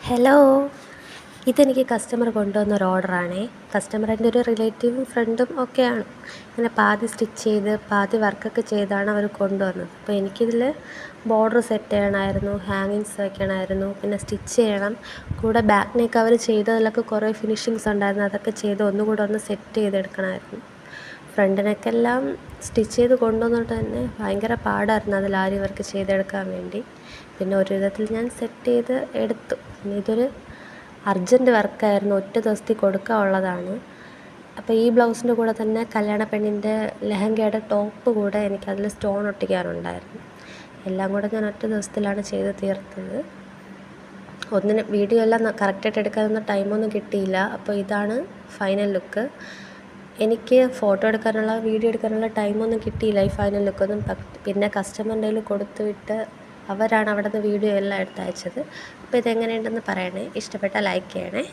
Hello, ഇതെനിക്ക് customer കൊണ്ടുവന്നൊരു ഓർഡറാണേ. Customer എൻ്റെ ഒരു റിലേറ്റീവും ഫ്രണ്ടും ഒക്കെയാണ്. ഇങ്ങനെ പാതി സ്റ്റിച്ച് ചെയ്ത് പാതി വർക്കൊക്കെ ചെയ്താണ് അവർ കൊണ്ടുവന്നത്. അപ്പോൾ എനിക്കിതിൽ ബോർഡർ സെറ്റ് ചെയ്യണമായിരുന്നു, ഹാങ്ങിങ്സ് വയ്ക്കണമായിരുന്നു, പിന്നെ സ്റ്റിച്ച് ചെയ്യണം. കൂടെ ബാക്ക് നെക്ക് അവർ ചെയ്തതിലൊക്കെ കുറേ ഫിനിഷിങ്സ് ഉണ്ടായിരുന്നു, അതൊക്കെ ചെയ്ത് ഒന്നുകൂടെ ഒന്ന് സെറ്റ് ചെയ്തെടുക്കണമായിരുന്നു. ഫ്രണ്ട് നെക്കെല്ലാം സ്റ്റിച്ച് ചെയ്ത് കൊണ്ടുവന്നിട്ട് തന്നെ ഭയങ്കര പാടായിരുന്നു അതിൽ ആരി വർക്ക് ചെയ്തെടുക്കാൻ വേണ്ടി. പിന്നെ ഒരു വിധത്തിൽ ഞാൻ സെറ്റ് ചെയ്ത് എടുത്തു. പിന്നെ ഇതൊരു അർജൻറ്റ് വർക്കായിരുന്നു, ഒറ്റ ദിവസത്തിൽ കൊടുക്കാനുള്ളതാണ്. അപ്പോൾ ഈ ബ്ലൗസിൻ്റെ കൂടെ തന്നെ കല്യാണ പെണ്ണിൻ്റെ ലെഹങ്കയുടെ ടോപ്പ് കൂടെ എനിക്കതിൽ സ്റ്റോൺ ഒട്ടിക്കാനുണ്ടായിരുന്നു. എല്ലാം കൂടെ ഞാൻ ഒറ്റ ദിവസത്തിലാണ് ചെയ്ത് തീർത്തത്. വീഡിയോ എല്ലാം കറക്റ്റായിട്ട് എടുക്കാനൊന്നും ടൈമൊന്നും കിട്ടിയില്ല. അപ്പോൾ ഇതാണ് ഫൈനൽ ലുക്ക്. എനിക്ക് ഫോട്ടോ എടുക്കാനുള്ള വീഡിയോ എടുക്കാനുള്ള ടൈമൊന്നും കിട്ടിയില്ല ഈ ഫൈനൽ ലുക്കൊന്നും. പിന്നെ കസ്റ്റമറിൻ്റെ കയ്യിൽ കൊടുത്തു വിട്ട് അവരാണ് അവിടെ നിന്ന് വീഡിയോ എല്ലാം എടുത്തയച്ചത്. അപ്പോൾ ഇതെങ്ങനെയുണ്ടെന്ന് പറയണേ. ഇഷ്ടപ്പെട്ടാൽ ലൈക്ക് ചെയ്യണേ.